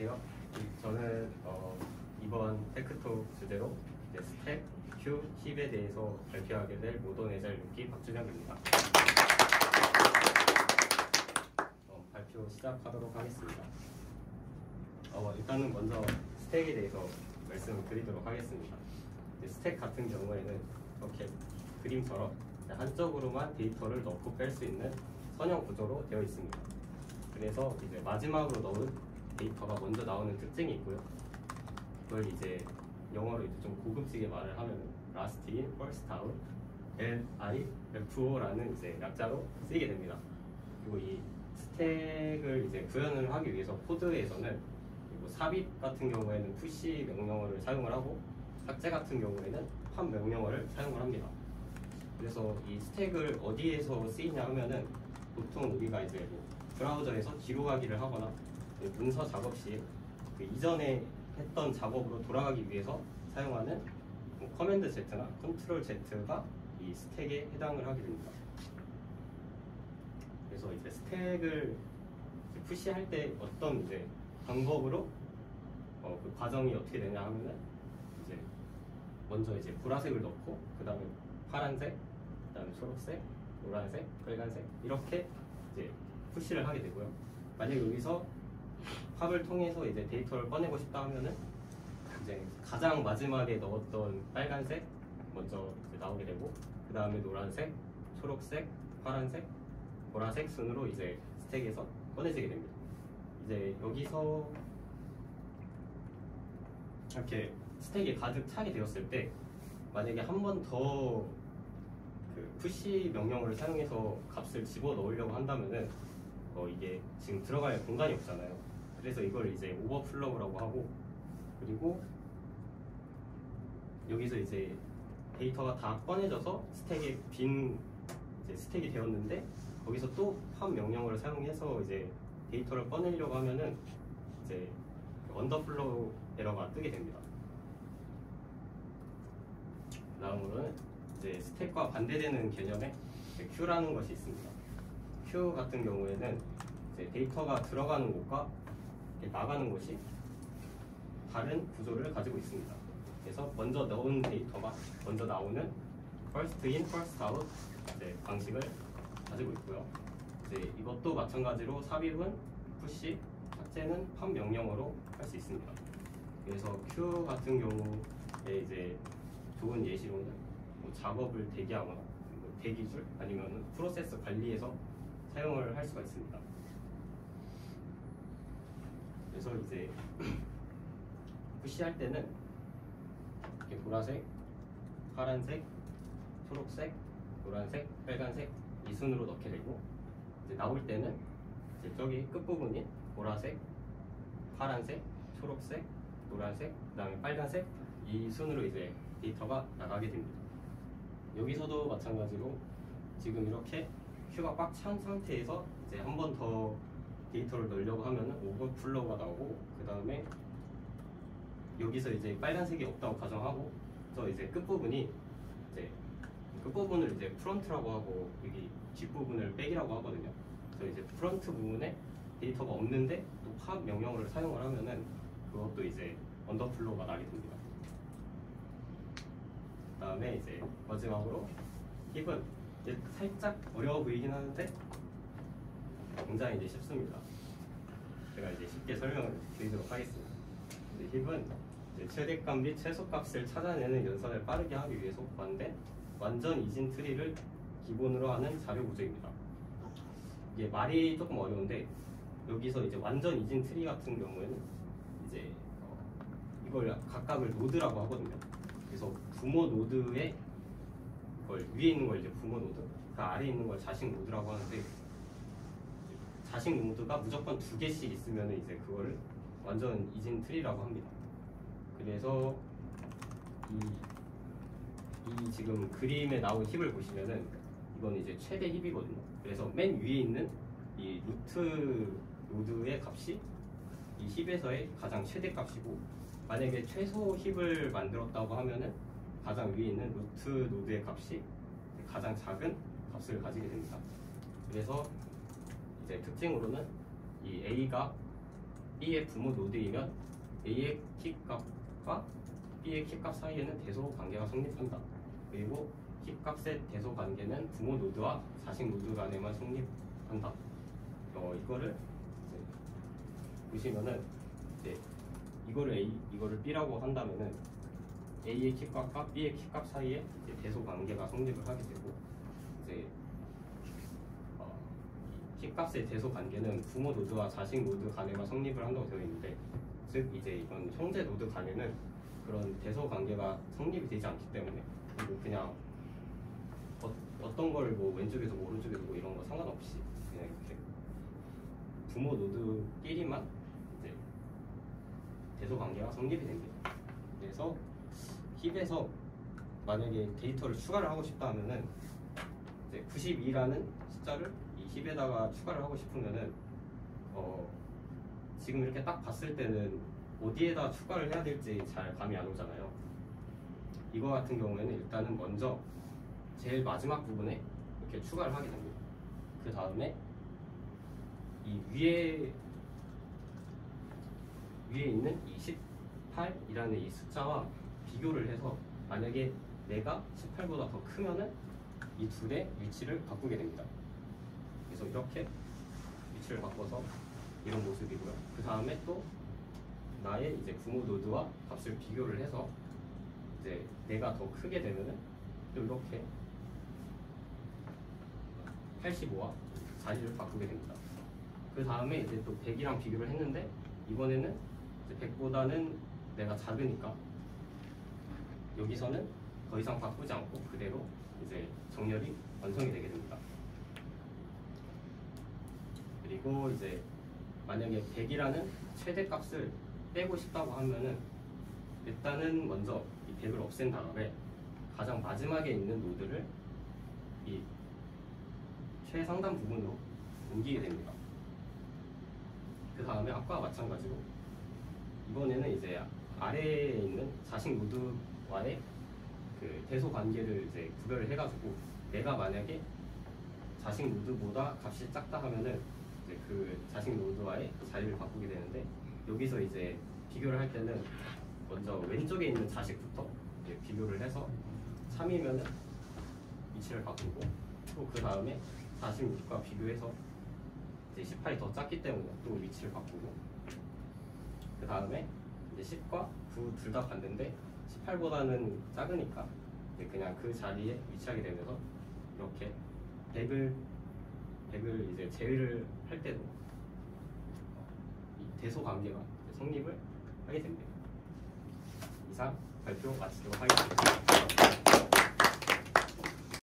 안녕하세요. 저는 이번 테크톡 주제로 스택, 큐, 힙에 대해서 발표하게 될 모던 애잘 읽기 박준혁입니다. 발표 시작하도록 하겠습니다. 일단은 먼저 스택에 대해서 말씀을 드리도록 하겠습니다. 스택 같은 경우에는 이렇게 그림처럼 한쪽으로만 데이터를 넣고 뺄 수 있는 선형 구조로 되어 있습니다. 그래서 이제 마지막으로 넣은 데이터가 먼저 나오는 특징이 있고요. 그걸 이제 영어로 이제 좀 고급지게 말을 하면 last in, first out, LIFO라는 이제 약자로 쓰이게 됩니다. 그리고 이 스택을 이제 구현을 하기 위해서 코드에서는 삽입 같은 경우에는 push 명령어를 사용을 하고 삭제 같은 경우에는 pop 명령어를 사용을 합니다. 그래서 이 스택을 어디에서 쓰이냐 하면은 보통 우리가 이제 브라우저에서 뒤로 가기를 하거나 문서 작업 시 그 이전에 했던 작업으로 돌아가기 위해서 사용하는 커맨드 Z나 컨트롤 Z가 이 스택에 해당을 하게 됩니다. 그래서 이제 스택을 푸시할 때 어떤 이제 방법으로 그 과정이 어떻게 되냐 하면은 이제 먼저 이제 보라색을 넣고 그 다음에 파란색, 그 다음에 초록색, 노란색, 빨간색 이렇게 이제 푸시를 하게 되고요. 만약 여기서 팝을 통해서 이제 데이터를 꺼내고 싶다 하면은 이제 가장 마지막에 넣었던 빨간색 먼저 이제 나오게 되고 그 다음에 노란색, 초록색, 파란색, 보라색 순으로 이제 스택에서 꺼내지게 됩니다. 이제 여기서 이렇게 스택이 가득 차게 되었을 때 만약에 한 번 더 그 푸시 명령어를 사용해서 값을 집어 넣으려고 한다면은 이게 지금 들어갈 공간이 없잖아요. 그래서 이걸 이제 오버플로우라고 하고, 그리고 여기서 이제 데이터가 다 꺼내져서 스택에 빈 이제 스택이 되었는데 거기서 또 팝 명령어를 사용해서 이제 데이터를 꺼내려고 하면은 이제 언더플로우 에러가 뜨게 됩니다. 다음으로는 이제 스택과 반대되는 개념의 큐라는 것이 있습니다. 큐 같은 경우에는 이제 데이터가 들어가는 곳과 나가는 곳이 다른 구조를 가지고 있습니다. 그래서 먼저 넣은 데이터가 먼저 나오는 first in, first out 방식을 가지고 있고요. 이제 이것도 마찬가지로 삽입은 push, 삭제는 pop 명령어로 할 수 있습니다. 그래서 q 같은 경우에 이제 좋은 예시로는 작업을 대기하거나 대기줄 아니면 프로세스 관리에서 사용을 할 수가 있습니다. 그래서 이제 푸시할 때는 이렇게 보라색, 파란색, 초록색, 노란색, 빨간색 이 순으로 넣게 되고 이제 나올 때는 이제 저기 끝부분인 보라색, 파란색, 초록색, 노란색, 그 다음에 빨간색 이 순으로 이제 데이터가 나가게 됩니다. 여기서도 마찬가지로 지금 이렇게 큐가 꽉 찬 상태에서 이제 한 번 더 데이터를 넣으려고 하면 오버플로우가 나오고 그 다음에 여기서 이제 빨간색이 없다고 가정하고 저 이제 끝부분이 이제 끝부분을 이제 프론트라고 하고 여기 뒷부분을 백이라고 하거든요. 그래서 이제 프론트 부분에 데이터가 없는데 또 팝 명령어를 사용을 하면은 그것도 이제 언더플로우가 나게 됩니다. 그 다음에 이제 마지막으로 힙은 이제 살짝 어려워 보이긴 하는데 굉장히 이제 쉽습니다. 제가 이제 쉽게 설명을 드리도록 하겠습니다. 힙은 이제 최대값 및 최소값을 찾아내는 연산을 빠르게 하기 위해서 구한된 완전 이진 트리를 기본으로 하는 자료 구조입니다. 이게 말이 조금 어려운데 여기서 이제 완전 이진 트리 같은 경우에는 이제 이걸 각각을 노드라고 하거든요. 그래서 부모 노드에 그걸 위에 있는 걸 이제 부모 노드, 그 아래에 있는 걸 자식 노드라고 하는데 자식 노드가 무조건 2개씩 있으면 이제 그거를 완전 이진 트리라고 합니다. 그래서 이 지금 그림에 나온 힙을 보시면은 이건 이제 최대 힙이거든요. 그래서 맨 위에 있는 이 루트 노드의 값이 이 힙에서의 가장 최대 값이고 만약에 최소 힙을 만들었다고 하면은 가장 위에 있는 루트 노드의 값이 가장 작은 값을 가지게 됩니다. 그래서 이제 특징으로는 이 A가 B의 부모 노드이면 A의 키값과 B의 키값 사이에는 대소 관계가 성립한다. 그리고 키값의 대소 관계는 부모 노드와 자식 노드 간에만 성립한다. 이거를 이제 보시면은 이제 이거를 B라고 한다면은 A의 키값과 B의 키값 사이에 이제 대소 관계가 성립을 하게 되고, 이제 키값의 대소 관계는 부모 노드와 자식 노드 간에만 성립을 한다고 되어 있는데, 즉 이제 이건 형제 노드 간에는 그런 대소 관계가 성립이 되지 않기 때문에, 그리고 그냥 어떤 걸 뭐 왼쪽에서 뭐 오른쪽에서 뭐 이런 거 상관없이 그냥 이렇게 부모 노드끼리만 이제 대소 관계가 성립이 됩니다. 그래서 힙에서 만약에 데이터를 추가를 하고 싶다 하면은 이제 92라는 숫자를 이 힙에다가 추가를 하고 싶으면은 지금 이렇게 딱 봤을 때는 어디에다 추가를 해야 될지 잘 감이 안 오잖아요. 이거 같은 경우에는 일단은 먼저 제일 마지막 부분에 이렇게 추가를 하게 됩니다. 그 다음에 이 위에 있는 이 18이라는 이 숫자와 비교를 해서 만약에 내가 18보다 더 크면은 이 둘의 위치를 바꾸게 됩니다. 그래서 이렇게 위치를 바꿔서 이런 모습이고요. 그 다음에 또 나의 이제 부모 노드와 값을 비교를 해서 이제 내가 더 크게 되면은 또 이렇게 85와 자리를 바꾸게 됩니다. 그 다음에 이제 또 100이랑 비교를 했는데 이번에는 이제 100보다는 내가 작으니까 여기서는 더 이상 바꾸지 않고 그대로 이제 정렬이 완성이 되게 됩니다. 그리고 이제 만약에 100이라는 최대값을 빼고 싶다고 하면은 일단은 먼저 이 100을 없앤 다음에 가장 마지막에 있는 노드를 이 최상단 부분으로 옮기게 됩니다. 그 다음에 아까와 마찬가지로 이번에는 이제 아래에 있는 자식 노드와의 그 대소 관계를 이제 구별을 해가지고 내가 만약에 자식 노드보다 값이 작다 하면은 이제 그 자식 노드와의 자리를 바꾸게 되는데, 여기서 이제 비교를 할 때는 먼저 왼쪽에 있는 자식부터 이제 비교를 해서 3이면은 위치를 바꾸고, 또 그 다음에 46과 비교해서 이제 18이 더 작기 때문에 또 위치를 바꾸고, 그 다음에 이제 10과 9 둘 다 봤는데 18보다는 작으니까 이제 그냥 그 자리에 위치하게 되면서 이렇게 100을 이제 제외를 할 때도 이 대소 관계가 성립을 하게 됩니다. 이상 발표 마치도록 하겠습니다.